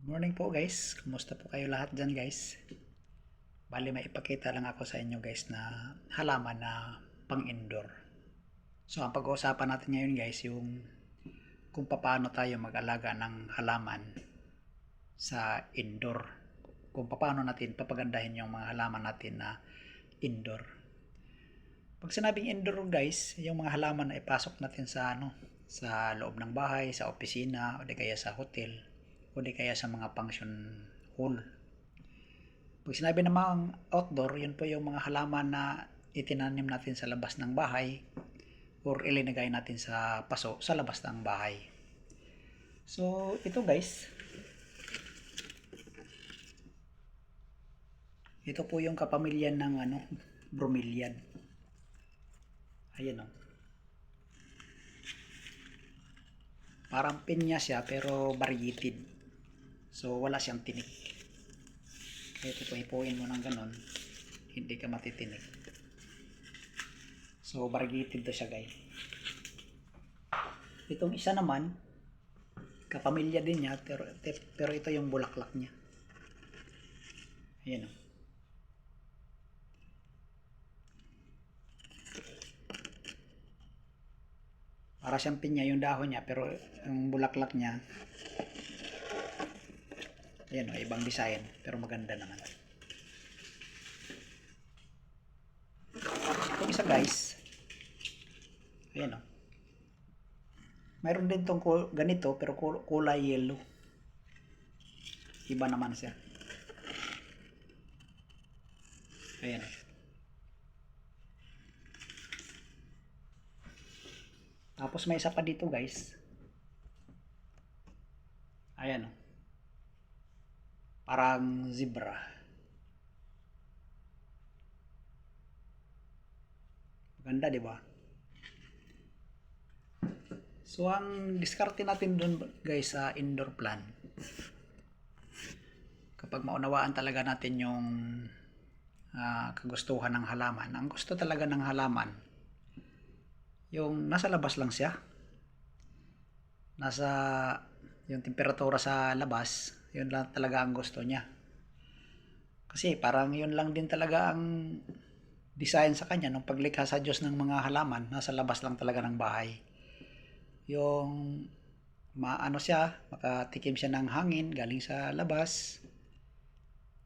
Morning po guys, kumusta po kayo lahat dyan guys? Bali may ipakita lang ako sa inyo guys na halaman na pang indoor. So ang pag-uusapan natin ngayon guys yung kung paano tayo mag-alaga ng halaman sa indoor. Kung paano natin papagandahin yung mga halaman natin na indoor. Pag sinabing indoor guys, yung mga halaman na ipasok natin sa loob ng bahay, sa opisina o di kaya sa hotel o di kaya sa mga function hall. Pag sinabi namang outdoor, yun po yung mga halaman na itinanim natin sa labas ng bahay or ilinagay natin sa paso sa labas ng bahay. So, ito guys, ito po yung kapamilya ng bromeliad. Ayan o. Parang pinya siya pero variegated. So, wala siyang tinik. Kahit ipuin mo ng ganon, hindi ka matitinig. So, variegated to siya guys. Itong isa naman, kapamilya din niya, pero ito yung bulaklak niya. Ayan o. Para siyang pinya yung dahon niya, pero yung bulaklak niya, ayan o, ibang design, pero maganda naman. Itong isa guys, ayan o. Mayroon din tong ganito, pero kulay yellow. Iba naman siya. Ayan o. Tapos may isa pa dito guys. Ayan o. Parang zebra. Maganda, di ba? So, ang diskarte natin doon guys sa indoor plant. Kapag maunawaan talaga natin yung kagustuhan ng halaman. Ang gusto talaga ng halaman, yung nasa labas lang siya. Nasa yung temperatura sa labas, yun lang talaga ang gusto niya. Kasi parang yun lang din talaga ang design sa kanya nung paglikha sa Diyos ng mga halaman, nasa labas lang talaga ng bahay. Yung maano siya, makatikim siya ng hangin galing sa labas.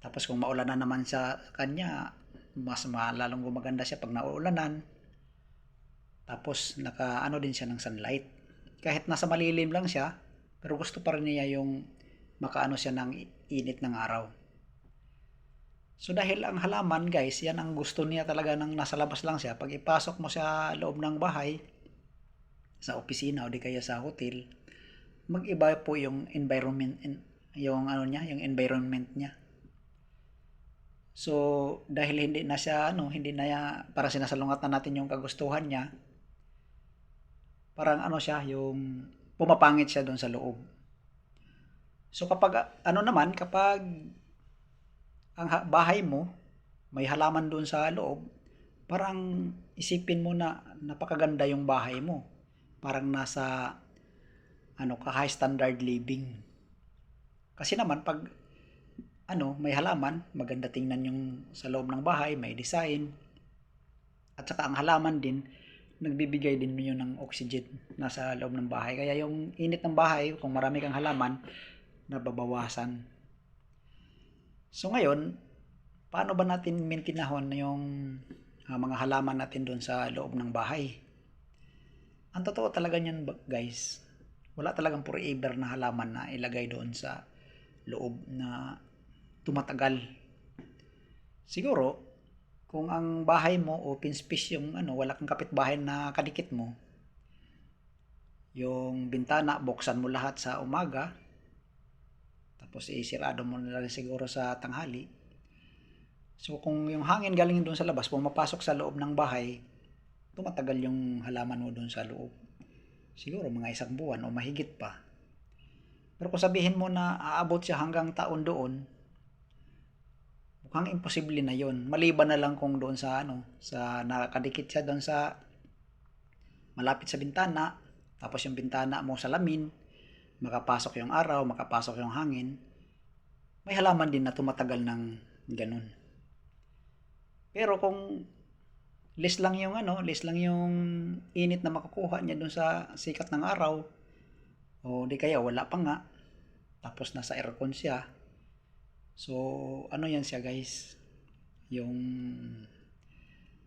Tapos kung maulanan naman sa kanya, mas lalong gumaganda siya pag nauulanan. Tapos naka din siya ng sunlight. Kahit nasa malilim lang siya, pero gusto pa rin niya yung makaano siya ng init ng araw. So dahil ang halaman guys, yan ang gusto niya talaga ng nasa labas lang siya. Pag ipasok mo sa loob ng bahay, sa opisina o di kaya sa hotel, mag-iba po yung environment, yung environment niya. So dahil hindi na siya hindi na para sinasalungatan natin yung kagustuhan niya, parang siya, yung pumapangit siya doon sa loob. So kapag kapag ang bahay mo may halaman doon sa loob, parang isipin mo na napakaganda yung bahay mo. Parang nasa ka high standard living. Kasi naman pag may halaman, maganda tingnan yung sa loob ng bahay, may design. At saka ang halaman din nagbibigay din yun ng oxygen nasa loob ng bahay. Kaya yung init ng bahay, kung marami kang halaman, nababawasan. So ngayon, paano ba natin maintinahon yung mga halaman natin doon sa loob ng bahay? Ang totoo talaga niyan guys, wala talagang forever na halaman na ilagay doon sa loob na tumatagal. Siguro, kung ang bahay mo open space yung wala kang kapitbahay na kadikit mo, yung bintana buksan mo lahat sa umaga, tapos isirado mo na lang siguro sa tanghali. So kung yung hangin galing doon sa labas pumapasok sa loob ng bahay, tumatagal yung halaman mo doon sa loob. Siguro mga 1 buwan o mahigit pa. Pero kung sabihin mo na aabot siya hanggang taon doon, mukhang imposible na yon. Maliban na lang kung doon sa sa nakakadikit siya doon sa malapit sa bintana, tapos yung bintana mo salamin, makapasok yung araw, makapasok yung hangin. may halaman din na tumatagal ng ganun. Pero kung less lang yung init na makukuha niya dun sa sikat ng araw, o di kaya wala pa nga, tapos nasa aircon siya. So, ano yan siya guys, yung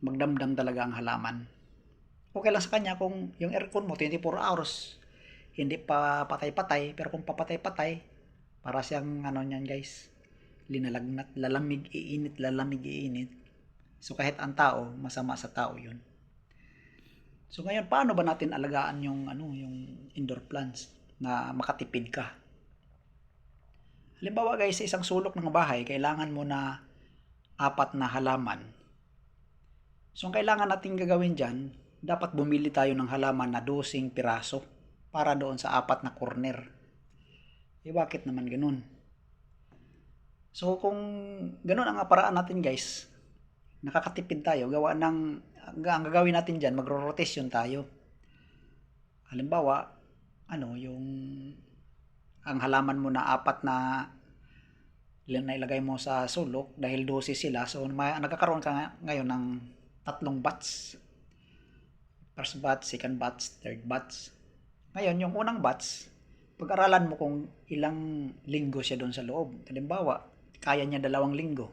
magdamdam talaga ang halaman. Okay lang sa kanya kung yung aircon mo 24 hours, hindi pa patay-patay, pero kung papatay-patay, para siyang ano niyan guys, linalagnat, lalamig, iinit. So kahit ang tao, masama sa tao yun. So ngayon, paano ba natin alagaan yung indoor plants na makatipid ka? Halimbawa guys, sa isang sulok ng bahay, kailangan mo na 4 na halaman. So ang kailangan natin gagawin dyan, dapat bumili tayo ng halaman na 12 piraso para doon sa 4 na corner. Bakit naman ganun? So kung ganun ang paraan natin guys, nakakatipid tayo. Ang gagawin natin dyan, magro-rotation tayo. Halimbawa, yung ang halaman mo na 4 na ilagay mo sa sulok dahil 12 sila. So nagkakaroon ka ngayon ng 3 batch. First batch, second batch, third batch. Ngayon, yung unang batch, pag-aralan mo kung ilang linggo siya doon sa loob. Halimbawa, kaya niya 2 linggo.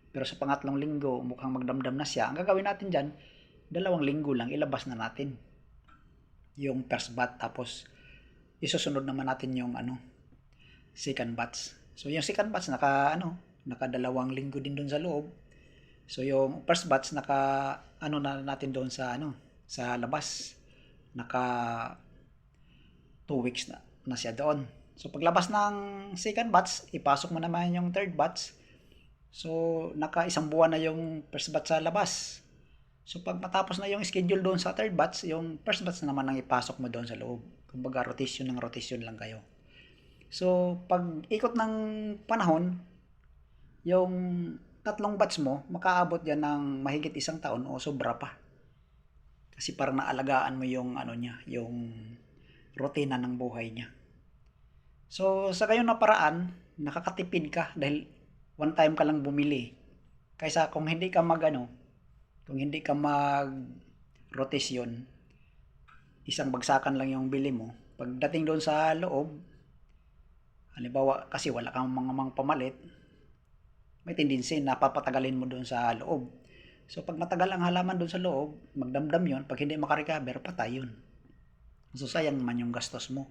Pero sa pangatlong linggo, mukhang magdamdam na siya. Ang gagawin natin dyan, 2 linggo lang, ilabas na natin yung first batch. Tapos, isusunod naman natin yung second batch. So, yung second batch, naka 2 linggo din doon sa loob. So, yung first batch, na natin doon sa labas. Naka 2 weeks na siya doon. So, paglabas ng second batch, ipasok mo naman yung third batch. So, naka 1 buwan na yung first batch sa labas. So, pag matapos na yung schedule doon sa third batch, yung first batch na naman ang ipasok mo doon sa loob. Kumbaga, rotation lang kayo. So, pag ikot ng panahon, yung 3 batch mo, makaabot yan ng mahigit 1 taon o sobra pa. Kasi parang naalagaan mo yung yung rutina ng buhay niya. So, sa gayon na paraan, nakakatipid ka dahil one time ka lang bumili. Kaysa kung hindi ka mag-rotation, isang bagsakan lang yung bili mo. Pagdating doon sa loob, halimbawa kasi wala kang mga pamalit, may tendency na papatagalin mo doon sa loob. So pag matagal ang halaman doon sa loob, magdamdam yun. Pag hindi makarecover, patay yun. So sayang naman yung gastos mo.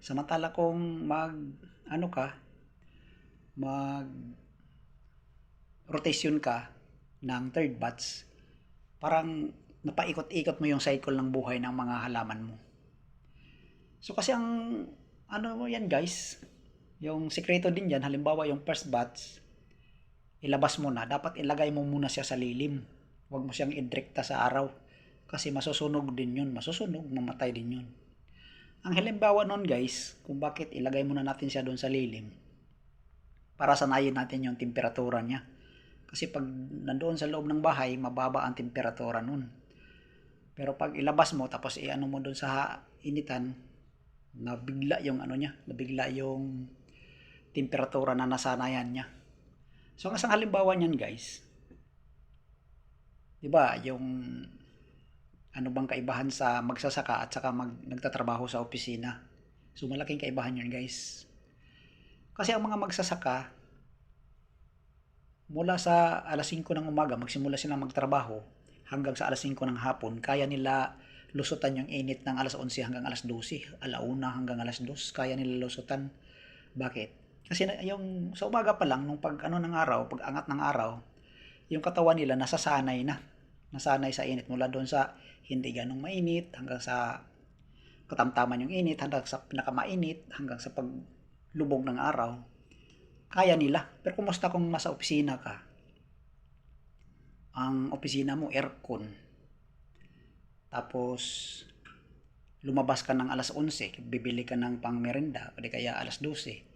Samantala kung rotation ka ng third batch, parang napaikot-ikot mo yung cycle ng buhay ng mga halaman mo. So kasi ang yan guys, yung sekreto din yan, halimbawa yung first batch, ilabas mo na, dapat ilagay mo muna siya sa lilim. Huwag mo siyang idrekta sa araw. Kasi masusunog din yun. Mamatay din yun. Ang halimbawa nun guys, kung bakit ilagay muna natin siya doon sa lilim, para sanayin natin yung temperatura niya. Kasi pag nandoon sa loob ng bahay, mababa ang temperatura nun. Pero pag ilabas mo, tapos mo doon sa initan, nabigla yung temperatura na nasanayan niya. So, ang isang halimbawa niyan guys, di ba, yung bang kaibahan sa magsasaka at saka nagtatrabaho sa opisina. So, malaking kaibahan yun guys. Kasi ang mga magsasaka, mula sa alas 5 ng umaga, magsimula silang magtrabaho hanggang sa alas 5 ng hapon, kaya nila lusutan yung init ng alas 11 hanggang alas 12, alauna hanggang alas 2, kaya nila lusutan. Bakit? Kasi yung sa umaga pa lang, nung pag angat ng araw, yung katawan nila nasanay sa init mula doon sa hindi ganong mainit hanggang sa katamtaman yung init, hanggang sa pinakamainit, hanggang sa paglubog ng araw. Kaya nila. Pero kumusta kung nasa opisina ka? Ang opisina mo aircon. Tapos lumabas ka ng alas 11, bibili ka ng pangmerenda, o kaya alas 12.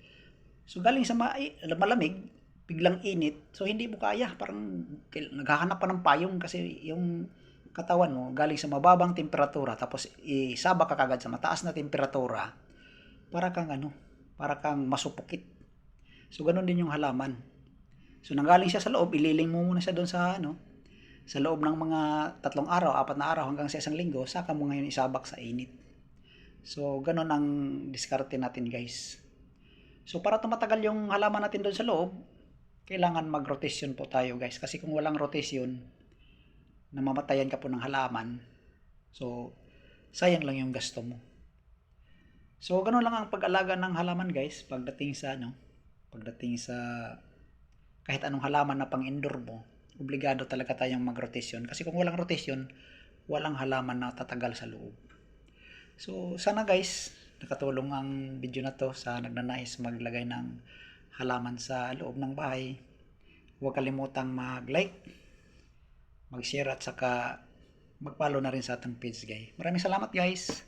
So galing sa malamig, biglang init. So hindi mo kaya, parang naghahanap pa ng payong kasi yung katawan mo galing sa mababang temperatura tapos isaba ka kagad sa mataas na temperatura, para kang masupukit. So ganun din yung halaman. So nanggaling siya sa loob, ililing mo muna siya doon sa sa loob ng mga 3 araw, 4 na araw hanggang sa 1 linggo, saka mo ngayon isabak sa init. So ganun ang diskarte natin guys. So para tumatagal yung halaman natin doon sa loob, kailangan mag-rotation po tayo guys. Kasi kung walang rotation, namamatayan ka po ng halaman. So sayang lang yung gasto mo. So ganun lang ang pag-alaga ng halaman guys pagdating sa kahit anong halaman na pang-indoor mo, obligado talaga tayong mag-rotation. Kasi kung walang rotation, walang halaman na tatagal sa loob. So, sana guys, nakatulong ang video na to sa nagnanais maglagay ng halaman sa loob ng bahay. Huwag kalimutang mag-like, mag-share at saka mag-follow na rin sa ating page guys. Maraming salamat guys!